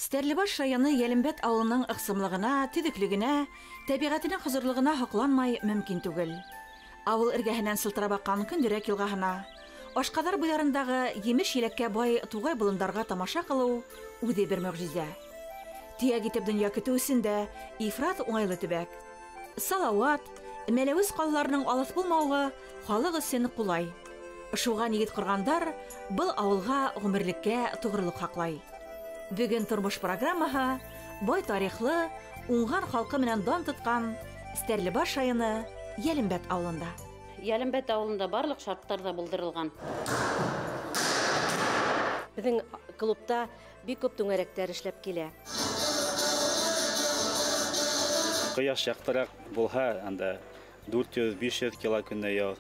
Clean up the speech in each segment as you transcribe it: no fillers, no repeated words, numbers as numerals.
Стәрлебаш районы Ялембәт авылының ыксымлыгына, төҙөклөгөнә, тәбиғәтенең хозурлыгына һоҡланмай мөмкин түгел. Авыл эргәһенән сылтырап аҡҡан Көндөрәк йылғаһына, Ашҡаҙар буйҙарындағы емеш-еләккә бай туғай болондарға тамаша ҡылыу үҙе бер мөғжизә. Төйәк итеп донъя көтөү өсөн дә ифрат уңайлы төбәк. Салауат, Мәләүез ҡалаларының алыҫ булмауы халыҡ өсөн ҡулай. Шуға нигеҙ ҡорғандар был ауылға ғүмерлеккә тоғролоҡ һаҡлай. Бөгөн тормош программаһы бай тарихлы, уңған халҡы менән дан тотҡан Стәрлебаш районы Ялембәт ауылында. Ялембәт ауылында барлык шарттар да булдырылған. Беҙҙең клубта бик күп түңәрәктәр эшләп килә. Ҡояш яҡтыраҡ булһа, анда 400-500 кило көнә яғ.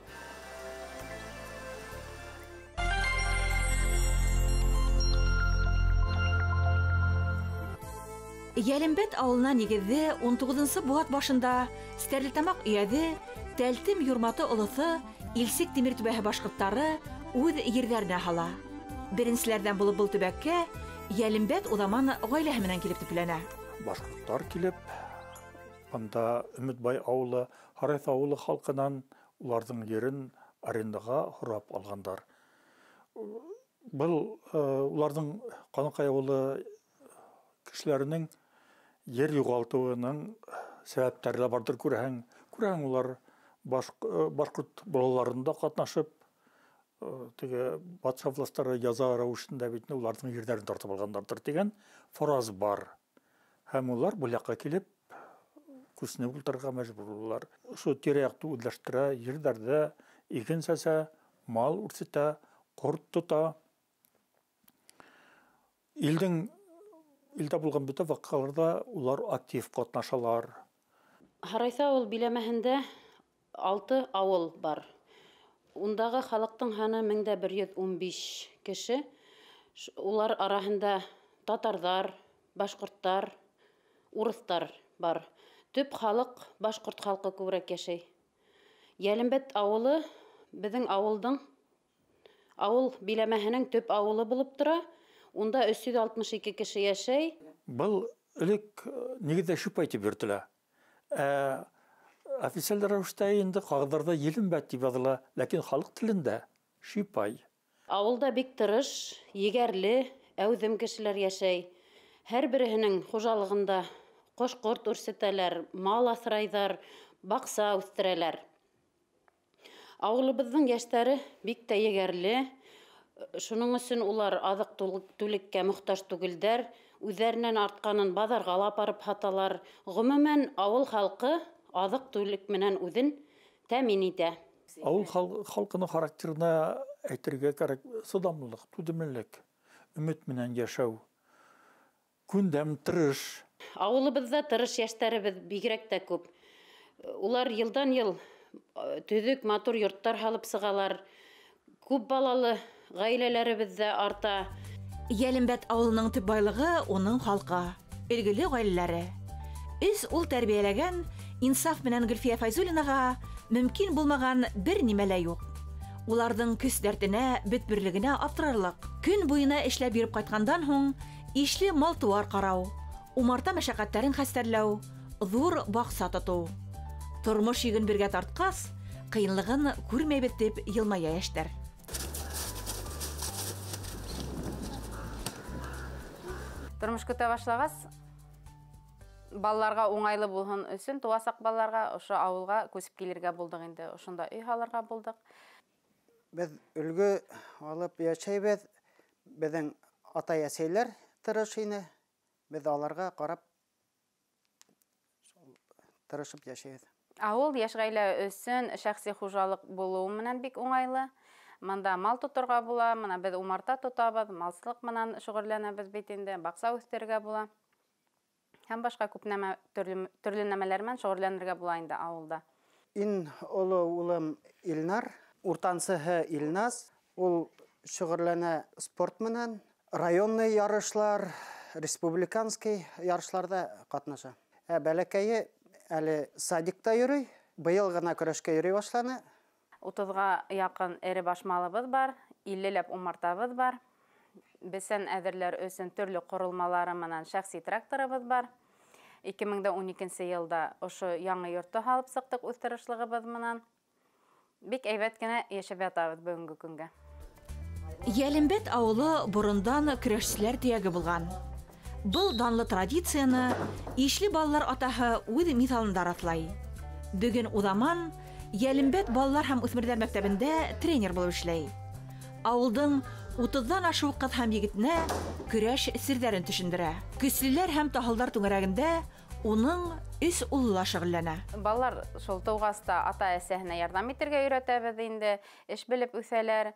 Ялембәт ауылына нигеҙҙе 19-нсы быуат башында Стәрлетамаҡ өйәҙе, Тәлтем юрматы олоҫо, Илсек Тимер түбәһе башҡорттары үҙ ерҙәренә һала. Беренселәрҙән булып был төбәккә Ялембәт Уҙаман ғаиләһе менән килеп төпләнә. Башҡорттар килеп, бында Өмөтбай ауылы, Һарайҫ ауылы халҡынан уларҙың ерен арендаға һорап алғандар. Был уларҙың Ҡаныҡай ауылы кешеләренең ер юғалтыуының сәбәптәре бардыр күрәһең. Күрәһең, улар башҡорт балаларында ҡатнашып, теге батша властары яза рәүешендә бит уларҙың ерҙәрен тартып алғандарҙыр дигән фараз бар. Һәм улар был яҡҡа килеп күсенеп ултырырға мәжбүр булалар. Ошо тирә-яҡты үҙләштерә, ерҙәрҙә иген сәсә, мал үрсетә, ҡорт тота. Илдә булған бөтә ваҡиғаларҙа улар актив ҡатнашалар. Һарайҫ ауыл биләмәһендә 6 ауыл бар. Ундағы халыҡтың һаны 1115 кеше. Улар араһында татарҙар, башҡорттар, урыҫтар бар. Төп халыҡ башҡорт халҡы күберәк йәшәй. Ялембәт ауылы беҙҙең ауыл биләмәһенең төп ауылы булып тора. Унда 362 кеше йәшәй. Был элек нигеҙҙә Шипай тип йөрөтөлә. Официаль рәүештә инде ҡағыҙҙарҙа Ялембәт тип яҙыла, ләкин халыҡ телендә Шипай. Ауылда бик тырыш, егәрле, әүҙем кешеләр йәшәй. Һәр береһенең хужалығында ҡош-ҡорт үрсетәләр, мал аҫрайҙар, баҡса үҫтерәләр. Ауылыбыҙҙың йәштәре бик тә егәрле. Шуның өсөн улар аҙыҡ түлеккә мөхтаж түгелдәр. Үҙҙәренән артҡанын баҙарға ла апарып һаталар. Ғөмүмән, ауыл халҡы аҙыҡ түлек менән үҙен тәмин итә. Ауыл халҡының характерына әйтергә кәрәк сыҙамлылык, түҙемлелек, өмөт менән йәшәү, күндәм тырыш. Ауылыбыҙҙа тырыш йәштәребеҙ бигерәк тә күп. Улар йылдан-йыл төҙөк, матур йорттар һалып сығалар. Күп балалы ғаиләләребеҙ ҙә арта. Ялембәт ауылының төп байлығы уның халҡы, өлгөлө ғаиләләре. Ул тәрбиәләгән Инсаф менән Гөлфиә Файзуллинаға мөмкин булмаған бер нимә лә юҡ. Уларҙың көс дәртенә, бөтбөрлөгөнә аптырарлыҡ. Көн буйына эшләп биреп ҡайтҡандан һуң, ишле мал-тыуар ҡарау, умарта мәшәҡәттәрен хәстәрләү, ҙур баҡса тотоу. Тормош йөгөн бергә тартҡас, ҡыйынлығын күрмәйбеҙ тип йылмая йәштәр. Тормош көтә башлағас, балаларға уңайлы булһын өсөн, туасаҡ балаларға ошо ауылға күсеп килергә булдыҡ инде. Ошонда өй һалырға булдыҡ. Беҙ өлгө алып йәшәйбеҙ. Беҙҙең ата-әсәйләр тырыш ине. Беҙ аларға ҡарап тырышып йәшәйбеҙ. Ауыл йәш ғаилә өсөн шәхси хужалыҡ булыуы менән бик уңайлы. Мында мал тоторға була, мына беҙ умарта тотабыҙ, малсылыҡ менән шөғөрләнәбеҙ бит инде, баҡса үҫтерергә була. Һәм башҡа күп нәмә, төрлө нәмәләр менән шөғөрләнергә була инде ауылда. Иң оло улым Илнар, уртансыһы Илназ. Ул шөғөрләнә спорт менән, районный ярышлар, республиканский ярышларда ҡатнаша. Бәләкәйе әле садикта йөрөй, быйыл ғына көрәшкә йөрөй башланы. 30-ға яҡын эре башмалыбыҙ бар, 50-ләп умартабыҙ бар. бесен әҙерләр өсөн төрлө ҡоролмалары менән шәхси тракторыбыҙ бар. 2012 йылда ошо яңы йортто һалып сыҡтык үҙ тырышлығыбыҙ менән. Бик әйбәт кенә йәшәп ятабыҙ бөгөнгө көнгә. Йәлембәт ауылы борондан көрәшселәр төйәге булган. Был данлы традицияны ишле балалар атаһы үҙ миҫалында раҫлай. Бөгөн Уҙаман Йәлембәт балалар һәм үҫмерҙәр мәктәбендә тренер булып эшләй. Ауылдың 30-дан ашыу ҡыҙ һәм егетенә көрәш серҙәрен төшөндөрә. Көслөләр һәм таһылдар түңәрәгендә уның 3 улы ла шөғөлләнә. Балалар шул тыуғаста ата-әсәһенә ярҙам итергә өйрәтәбеҙ инде. Эш белеп үҫәләр,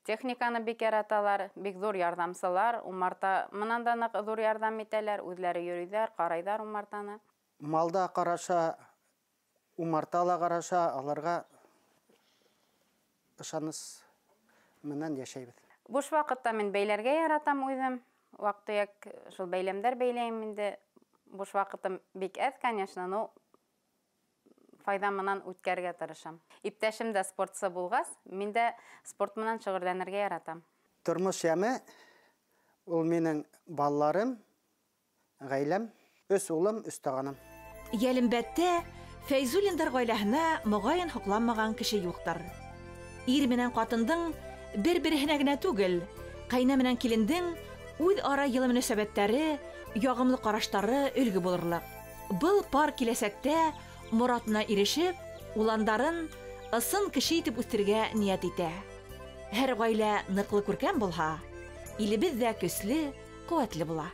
техниканы бик яраталар, бик ҙур ярҙамсылар. Умарта мынан да ныҡ ҙур ярҙам итәләр, үҙләре йөрөйҙәр, ҡарайҙар умартаны. Малда ҡараша, умартала ҡараша, аларға ышаныс менән йәшәйбеҙ. Буш ваҡытта мин бәйләргә яратам үҙем. Ваҡ-төйәк шул бәйләмдәр бәйләйем инде. Буш ваҡытым бик әҙ, конечно, но файда менән үткәргә тырышам. Иптәшем дә спортсы булғас, мин дә спорт менән шөғөлләнергә яратам. Тормош йәме, ул минең балаларым, ғаиләм, 3 улым, 3 тағаным. Йәлембәттә Фәйзулиндар ғаиләһенә моғайын һоҡланмаған кеше юҡтыр. Ир менән ҡатындың бер-береһенә генә түгел, ҡайны менән килендең үҙ ара йылы мөнәсәбәттәре, яғымлы ҡараштары өлгө булырлыҡ. Был пар киләсәктә моратына ирешеп, уландарын ысын кеше итеп үҫтерергә ниәт итә. Һәр ғаилә ныҡлы күркәм булһа, илебеҙ ҙә көслө, ҡеүәтле була.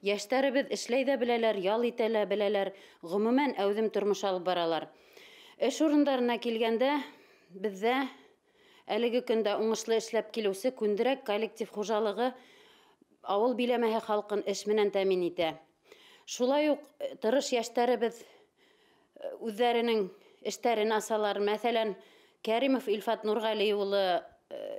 Йәштәребеҙ эшләй ҙә беләләр, ял итә лә беләләр, ғөмүмән әүҙем тормош алып баралар. Эш урындарына килгәндә, беҙҙә әлеге көндә уңышлы эшләп килеүсе күндерәк коллектив хужалығы ауыл биләмәһе халҡын эш менән тәмин итә. Шулай уҡ тырыш йәштәребеҙ үҙҙәренең эштәрен асалар. Мәҫәлән, Кәримов Илфат Нурғәли улы,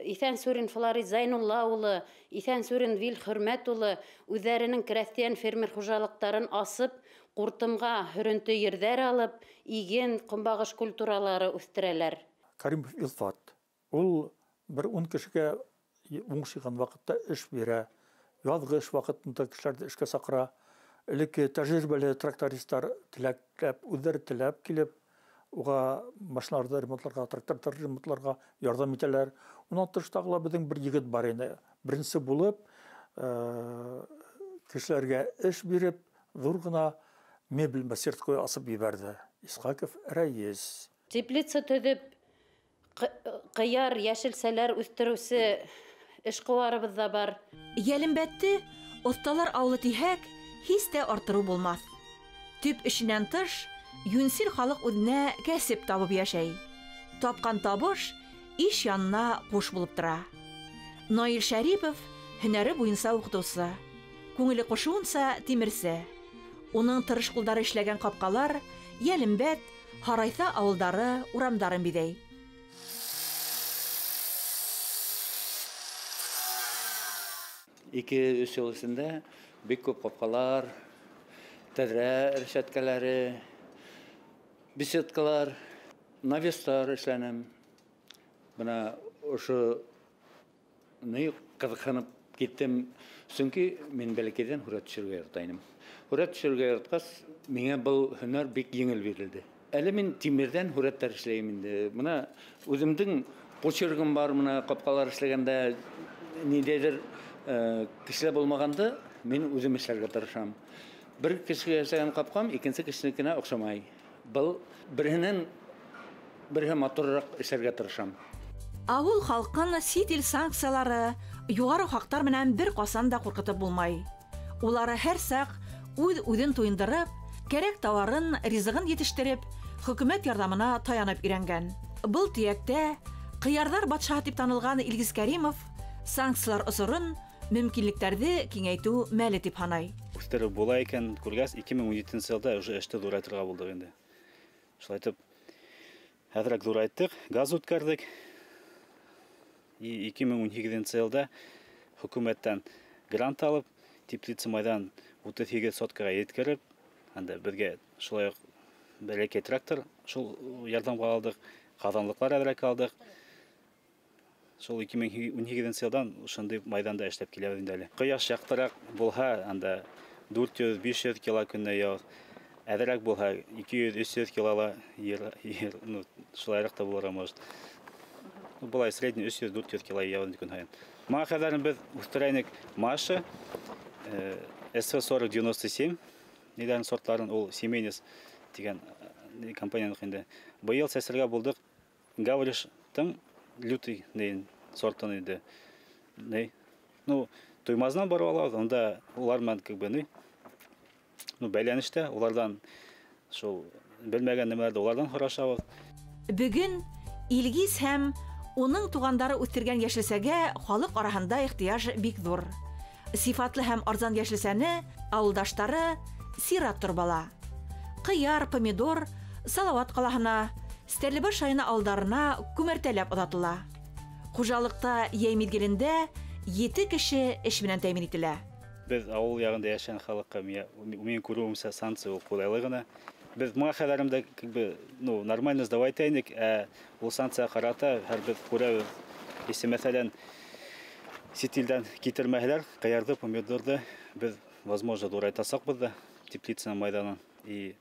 Иҫән Сүрин Флорид Зайнулла улы, Иҫән Сүрин Вил Хөрмәт улы үҙҙәренең крәҫтиән фермер хужалыҡтарын асып, ҡуртымға һөрөнтө ерҙәр алып, иген, ҡомбағыш культуралары үҫтерәләр. Кәримов Илфат, ул бер 10 кешегә уңшыған ваҡытта эш бирә. Яҙғы эш ваҡытында кешеләрҙе эшкә саҡыра. Элекке тәжрибәле трактористар үҙҙәре теләп килеп, уға машиналарҙы ремонтларға, тракторҙы ремонтларға ярҙам итәләр. Унан тыш тағы ла беҙҙең бер егет бар ине. Беренсе булып, кешеләргә эш биреп, ҙур ғына мебель мастерская асып ебәрҙе. Исхаков Рәйес. Теплица төҙөп, ҡыяр, йәшелсәләр үҫтереүсе эшҡыуарыбыҙ ҙа бар. Йәлембәтте оҫталар ауылы тиһәк, һис тә артырыу булмаҫ. Төп эшенән тыш, йүнсел халыҡ үҙенә кәсеп табып йәшәй. Тапҡан табыш иш янына ҡуш булып тора. Наил Шәрипов һөнәре буйынса уҡытыусы, күңеле ҡушыуынса тимерсе. Уның тырыш ҡулдары эшләгән ҡапҡалар Йәлембәт, Һарайҫа ауылдары, урамдарын биҙәй. Ике-өс йыл эсендә бик күп ҡапҡалар, тәҙрә рәшәткәләре, беседкалар, навестар эшләнем. Бына ошо ҡыҙыҡһынып киттем, сөнки мин бәләкәйҙән һүрәт төшөргә ярата инем. Һүрәт төшөргә яратҡас, миңә был һөнәр бик еңел бирелде. Әле мин тимерҙән һүрәттәр эшләйем инде. Бына үҙемдең почергым бар, бына ҡапҡалар эшләгәндә ниндәйҙер кешелә булмағанды, мин үҙем эшләргә тырышам. Бер кешегә эшләгән ҡапҡам икенсе кешенекенә оҡшамай. Был береһенән береһе матурыраҡ эшләргә тырышам. Ауыл халҡын сит ил санкциялары, юғары хаҡтар менән бер ҡасан да ҡурҡытып булмай. Улары һәр саҡ үҙ-үҙен туйындырып, кәрәк тауарын, ризығын етештереп, хөкүмәт ярҙамына таянып өйрәнгән. Был төйәктә ҡыярҙар батшаһы тип танылған Илгиз Кәримов санкциялар осорон мөмкинлектәрҙе киңәйтеү мәле тип һанай. Үҫтереп була икән күргәс, 2017 йылда уже эште ҙурайтырға булдыҡ инде. Шулай итеп, хәҙерәк ҙурайттыҡ, газ үткәрҙек. 2018 йылда хөкүмәттән грант алып, теплица майҙан 38 соткаға еткереп, беҙгә шулай уҡ бәләкәй трактор шул ярҙамға алдыҡ. Казанлыклар әҙерәк алдык. Шул 2012 елдан ошондый майданда эшләп киләбез инде әле. Кояш яктырак булһа, анда 400-500 кило көнне яу. Әҙерәк булһа 200-300 килола ну шулайрак та булыр может. Булай средний 300-400 кило яуын көн һайын. Ма хәзерен без үстерәйник Маша SV4097 нидән сортларын ул Семенис дигән компанияның инде. Быел сәсергә булдык. Гавриш-тың лютый нейн сортын иде. Ней? Ну, туймаздан барып алабыз, анда улар мен как бы ну бәйләнештә, улардан шул белмәгән нәмәләрдә улардан һорашабыз. Бүген Илгиз һәм уның тугандары үстергән яшелсәгә халык араһында ихтыяж бик зур. Сифатлы һәм арзан яшелсәне авылдаштары сират торбала. Кыяр, помидор, Салават калаһына, Стәрлебаш районы алдарына күмәртәләп оҙатыла. Хужалыкта йәй миҙгелендә 7 кеше эш менән тәэмин ителә. Без авыл ягында яшәгән халыкка мин күрүемсә санкция ул кулайлы гына. Без моңа хәлләремдә как бы ну нормально сдавать әйник, ул санкция карата һәрбез күрәбез. Если мәсәлән сетилдән китермәһәләр, кыярды, помидорды без возможно дурайтасакбыз да теплица майданын и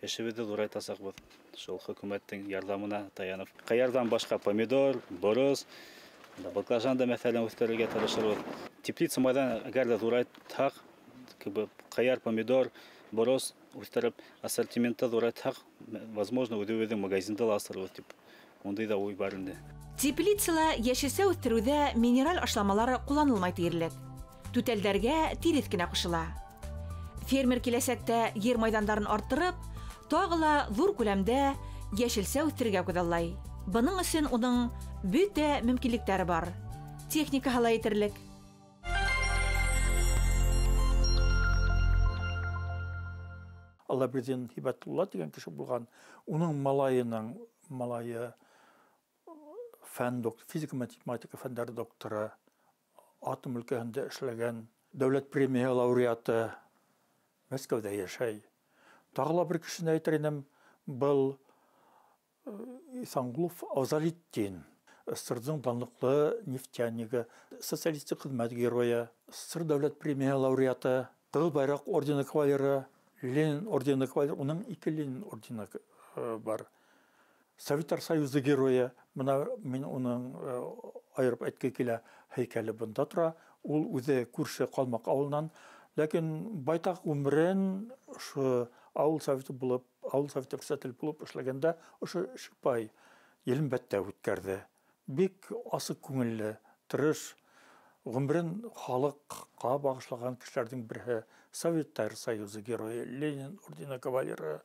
эшебезде дурайтасакбыз. Шул хөкүмәттең ярдәменә таянып. Кыярдан башка помидор, борос, баклажан да мәсәлән үстерергә тырышабыз. Теплица майдан әгәр дә дурайтсак, кебе кыяр, помидор, борос үстереп ассортиментта дурайтсак, возможно, үҙебеҙҙең магазинда ла асырбыз дип. Ондай да уй бар инде. Теплицала яшелсә үстерүҙә минераль ашламалар ҡулланылмай тиерлек. Түтәлдәргә тирес кенә ҡушыла. Фермер киләсәктә ер майдандарын арттырып, тағы ла ҙур күләмдә яшелсә үҫтерергә күҙаллай. Бының өсөн уның бөтә мөмкинлектәре бар. Техникаһы ла етерлек. Алла бірден Һибәтулла дигән кеше булган, уның малайы фән доктор, физика математика фәндәре докторы, атом өлкәһендә эшләгән, дәүләт премия лауреаты Мәскәүдә яшәй. Тағы ла бер кешене әйтер инем, был Исанғұлов Авзалетдин, СССР-ның данлыклы нефтянигы, социалистик хеҙмәт геройы, СССР дәүләт премия лауреаты, Ҡыҙыл байраҡ ордены кавалеры, Ленин ордены кавалеры, уның 2 Ленин ордены бар. Советтар Союзы геройы, мына мин уның айырып әйткә килә, һәйкәле бында тора. Ул үҙе күрше Ҡалмаҡ ауылынан, ләкин байтаҡ ғүмерен ошо ауыл советы председатель булып эшләгәндә ошо Шипай Елембәттә үткәрҙе. Бик асыҡ күңелле, тырыш, ғүмерен халыҡҡа бағышлаған кешеләрҙең береһе, Советтар Союзы геройы, Ленин ордены кавалеры.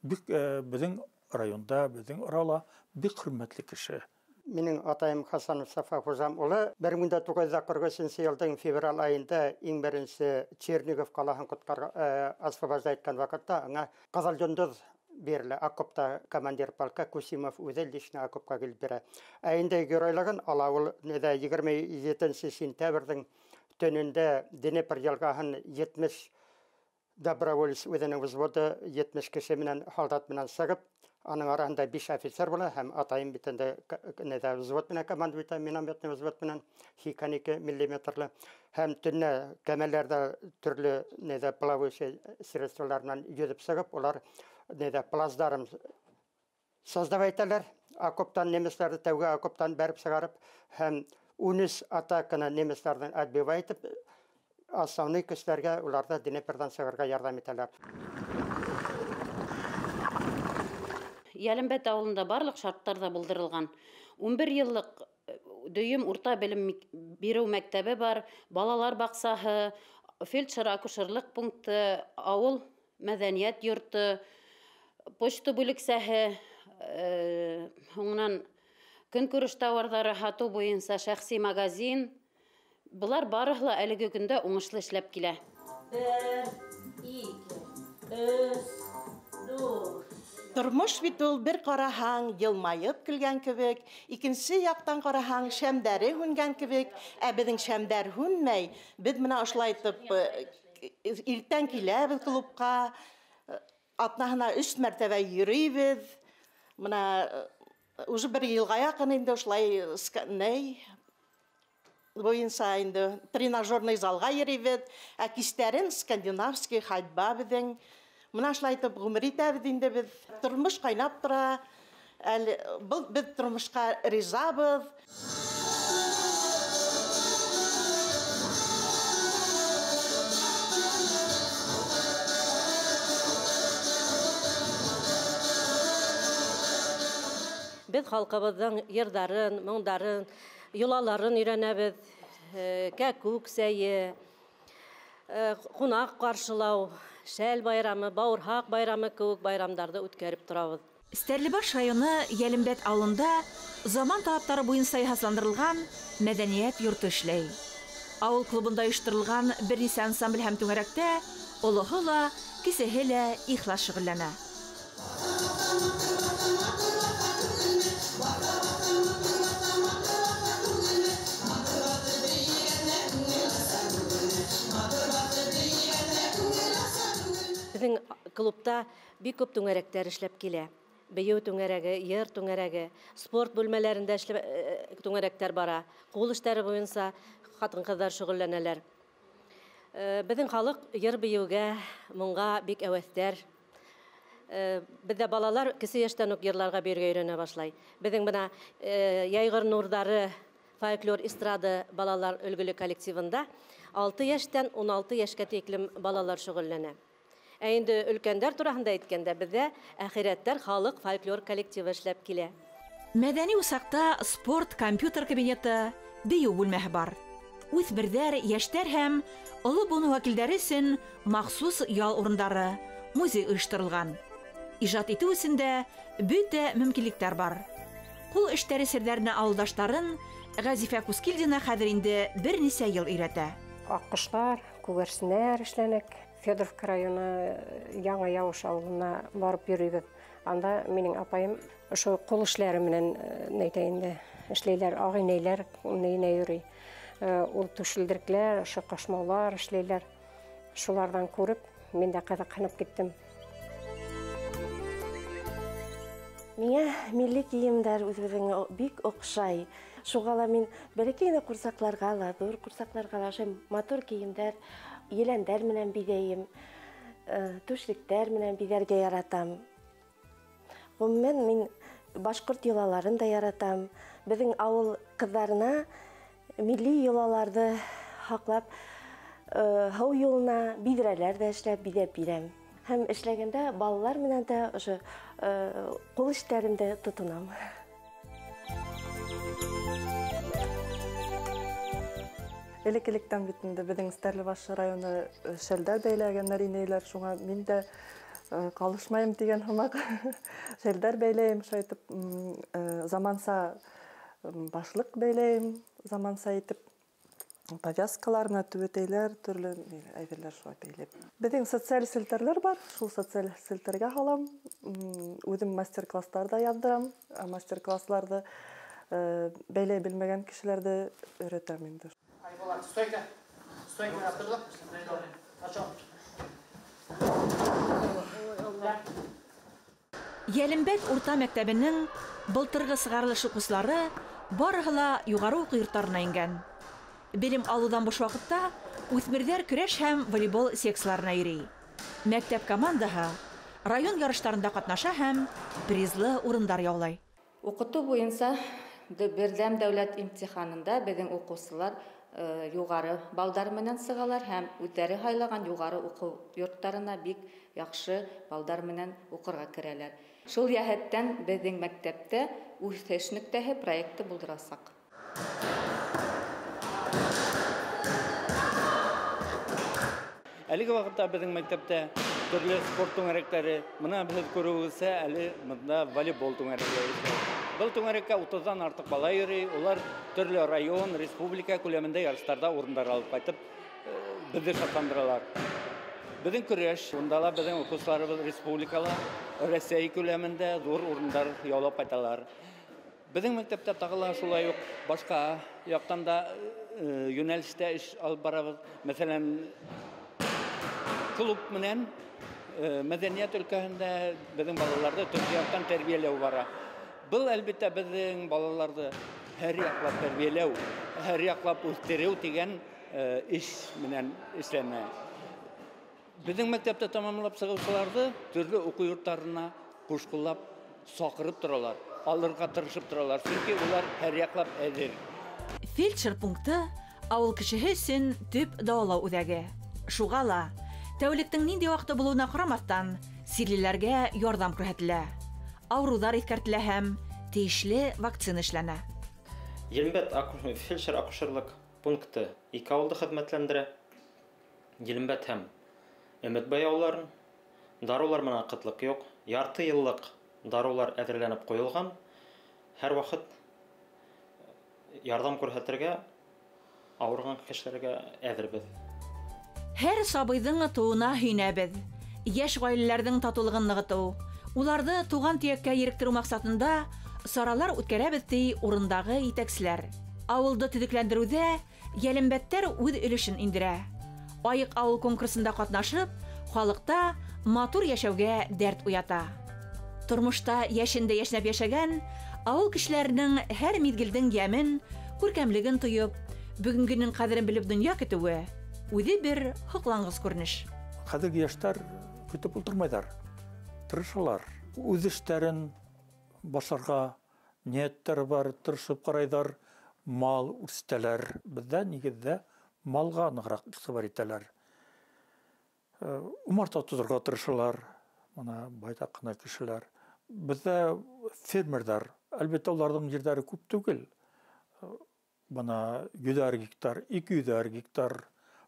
Бик беҙҙең районда, беҙҙең арала бик хөрмәтле кеше. Минең атайым Хасанов Сафа Хужам улы 1943 елдың февраль айында иң беренсе Чернигов ҡалаһын освобождать иткән ваҡытта аңа Ҡыҙыл йондоҙ бирелә. Окопта командир полка Кусимов үҙе лично окопка килеп бирә. Ә инде геройлығын ала ул 27 сентябрьдең төнөндә Днепр йылғаһын 70 доброволец үҙенең взводы 70 кеше менән һалдат менән сығып, аның араһында 5 офицер була һәм атайым битендә взвод менән командует итә, минометный взвод менән 52 миллиметрлы һәм төнлә кәмәләрдә төрле плавающий средстволардан йөҙөп сығып, улар плацдарм создавать итәләр. Окоптан немецларны тәүге окоптан бәреп сығарып һәм 13 атаканы немецлардан отбивать итеп, основной көсләргә уларда Днепродан сығырға ярдәм итәләр. Ялембәт ауылында барлык шарттарда булдырылган. 11 йыллык дөйем урта белем биреү мәктәбе бар, балалар баксаһы, фельдшер-акушерлык пункты, ауыл мәдәният йорты, почта бүлексәһе, һуңнан көнкүреш товарлары һату буенча шәхси магазин. Булар барыһы ла әлеге көндә уңышлы эшләп килә. 1, 2, 3, 4. Тормош бит ул бер ҡараһаң йылмайып килгән кебек, икенсе яҡтан ҡараһаң шәмдәре һүнгән кебек, ә беҙҙең шәмдәр һүнмәй. Беҙ менә ошолай итеп иртән киләбеҙ клубҡа, атнаһына 3 мәртәбә йөрөйбеҙ. Менә уже бір елға яқын инде ушулай бойынса инде тренажерный залга йөрибез, ә кистәрен скандинавский ходьба бидең. Мына шулай итеп гомер итәбез инде без. Тормыш кайнап тора. Әле без тормышка ризабыз. Biz халкыбызның йырдарын, моңдарын, юлаларын өйрәнәбез. Кәкүк сәйе, кунак каршылау, шәл байрамы, баурхак байрамы кебек байрамнарда үткәреп торабыз. Стәрлебаш районы Ялембәт авылында заман талаптары буенча ясалдырылган мәдәният йорты эшләй. Авыл клубында оештырылган берничә ансамбль һәм түгәрәктә олыһы ла, кисеһе лә ихлас шөгыльләнә. Безнең клубта бик күп түңәрәктәр эшләп килә. Бейеу түңәрәге, йыр түңәрәге, спорт бүлмәләрендә эшләп түңәрәктәр бара. Кул эшләре буенча хатын-кызлар шөгыльләнәләр. Безнең халык йыр бейеүгә, моңга бик әвәстәр. Бездә балалар кесе яшьтән үк йырларга бирергә өйрәнә башлай. Безнең бына Яйгыр нурдары фольклор эстрада балалар өлгеле коллективында 6 яшьтән 16 яшькә тиклем балалар шөгыльләнә. Инде өлкәндәр турында әйткәндә бездә әхирәттәр халык фольклор коллективы эшләп килә. Мәдәни усакта спорт, компьютер кабинеты, бию бүлмәһе бар. Үсмерҙәр, яшьтәр һәм олы буын вәкилдәре өсөн махсус ял урындары, музей оештырылган. Ижад итү өчен дә бөтә мөмкинлектәр бар. Кул эштәре серләренә авылдаштарын Газифә Кускилдина хәзер инде берничә ел өйрәтә. Аккошлар, күгәрсеннәр эшләнек. Федоровка районы Яңа Явыш авылына барып йөрибез. Анда минең апайым ошо кул эшләре менән әйтәйинде эшләйләр, агыйнәйләр нәйнә йөри. Ул түшелдеркләр, ошо кашмаулар эшләйләр. Шулардан күреп, мин дә кызыксынып киттем. Миңа милли киемдәр үзебезнең бик охшай. Шугала мин бәләкәй курсакларга ла, зур курсакларга ла матур киемдәр, еләндәр менән бидәйем, түшлектәр менән бидәргә яратам. Гомумән мин башкорт йолаларын да яратам. Безнең авыл кызларына милли йолаларды хаклап, һау юлына бидрәләр дә эшләп бидәп бирәм. Һәм эшләгәндә балалар менән дә ошо кул эшләрендә тотынам. Элекелектән бит инде безнең Стәрлебаш районы шәлдәр бәйләгәннәр инейләр, шуңа мин дә калышмайым дигән һымак. Шәлдәр бәйләйем, шайтып заманса башлык бәйләйем, заманса итеп повязкаларына түбәтәйләр, төрле әйберләр шулай бәйләп. Безнең социаль селтәрләр бар, шул социаль селтәргә халам. Үзем мастер-класслар да яздырам, мастер-классларда бәйләй белмәгән кешеләрдә өйрәтәм инде. Стойка yaptırdık. Açalım. Ялембәт урта мәктәбенең былтыргы сыгарылыш укучылары барыһы ла югары уку йортларына ингән. Белем алудан буш вакытта үсмерҙәр көрәш һәм волейбол секцияларына йөри. Мәктәп командаһы район ярыштарында катнаша һәм призлы урындар яулай. Укыту буенча бердәм дәүләт имтиханында безнең укучылар югары балдар менән сыгалар һәм үҙҙәре һайлаган югары уку йорттарына бик яхшы балдар менән укырга керәләр. Шул йәһәттән безнең мәктәптә үҫеш нөктәһе проекты булдырасак. Әлеге вакытта безнең мәктәптә төрле спорт түңәрәкләре, мына без күрүебезсә, әле монда волейбол түңәрәкләре. Был түңәрәккә 30-дан артык бала йөри, улар төрле район, республика күләмендә ярыштарда урындар алып кайтып, безне шатландыралар. Безнең көрәш, унда ла безнең укучыларыбыз республикала, Россия күләмендә зур урындар яулап кайталар. Безнең мәктәптә тагыла шулай ук башка яктан да юнәлештә эш алып барабыз. Мәсәлән, клуб менән мәдәният өлкәһендә безнең балаларда төрле яктан тәрбияләү бара. Бұл әлбетте біздің балаларды һәр яклап тәрбиеләү, һәр яклап үстерү дигән эш менән эшләнә. Біздің мәктәптә тамамлап сығылшыларды түрлі оқу йорттарына кушкыллап, сақырып торалар, алырга тырышып торалар, чөнки улар һәр яклап әзер. Фельдшер пункты авыл кешеһе өчен төп дәвалау үҙәге. Шуға ла тәүлектең нинди ваҡыты булыуына ҡарамаҫтан, сирлеләргә ярҙам күрһәтелә. Ауырыуҙар иҫкәртелә һәм тейешле вакцина эшләнә. Елембәт фельдшер-акушерлык пункты 2 авылды хеҙмәтләндерә. Елембәт һәм өмөт баяуларын, дарулар менән ҡытлыҡ юҡ, ярты йыллыҡ дарулар әҙерләнеп ҡуйылған. Һәр ваҡыт ярҙам күрһәтергә, ауырған кешеләргә әҙербеҙ. Һәр сабыйҙың тыуына һөйнәбеҙ. Йәш ғаиләләрҙең татыулығын нығытыу, уларҙы туған төйәккә еректереү маҡсатында саралар үткәрәбеҙ ти урындағы етәкселәр. Ауылды төҙөкләндереүҙә йәлембәттәр үҙ өлөшөн индерә. Айыҡ ауыл конкурсында ҡатнашып, халыҡта матур йәшәүгә дәрт уята. Тормошта йәшендә йәшнәп йәшәгән ауыл кешеләренең һәр миҙгелдең йәмен, күркәмлеген тойоп, бөгөнгөнөң ҡәҙерен белеп донъя көтөүе үҙе бер һоҡланғыс күренеш. Хәҙерге йәштәр көтөп ултырмайҙар, тырышалар. Үҙ эштәрен башарға ниәттәре бар, тырышып ҡарайҙар, мал үрсетәләр. Беҙҙә нигеҙҙә малға нығыраҡ иғтибар итәләр. Умарта тоторға тырышалар, мына байтаҡ ҡына кешеләр. Беҙҙә фермерҙар, әлбәттә уларҙың ерҙәре күп түгел. Бына 100 гектар, 200 гектар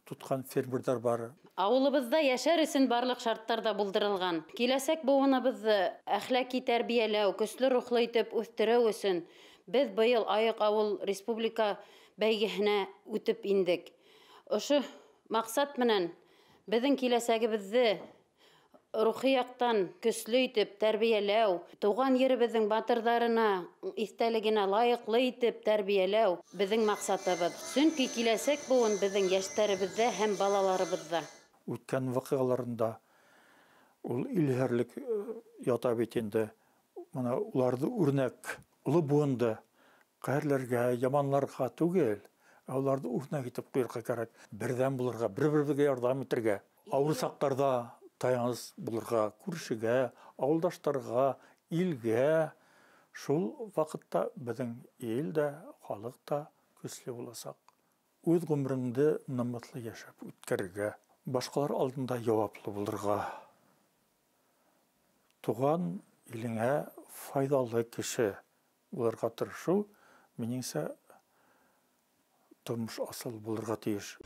тутҡан фермерҙар бар. Ауылыбыҙҙа йәшәр өсөн барлыҡ шарттар да булдырылған. Киләсәк быуыныбыҙҙы әхлаҡи тәрбиәләү, көслө рухлы итеп үҫтереү өсөн беҙ быйыл Айыҡ ауыл республика бәйгеһенә үтеп индек. Ошо маҡсат менән беҙҙең киләсәгебеҙҙе рухи яҡтан көслө итеп тәрбиәләү, тыуған еребеҙҙең батырҙарына иҫтәлегенә лайыҡлы итеп тәрбиәләү беҙҙең маҡсатыбыҙ. Сөнки киләсәк быуын беҙҙең йәштәребеҙҙә һәм балаларыбыҙҙа. Үткән ваҡиғаларында ул илһәрлек ята бит инде. Мына уларҙы үрнәк, оло быуынды ҡәһәрләргә, яманларға түгел, уларҙы үрнәк итеп ҡуйырға кәрәк. Берҙәм булырға, бер-беребеҙгә ярҙам итергә. Ауыр саҡтарҙа таяныс булырға, күршегә, ауылдаштарға, илгә. Шул ваҡытта беҙҙең ил дә, халыҡ та көслө буласаҡ. Үҙ ғүмереңде намыҫлы йәшәп үткәрергә, башҡалар алдында яуаплы булырға. Туған илеңә файҙалы кеше булырға тырышыу, минеңсә, тормош асыл булырға тейеш.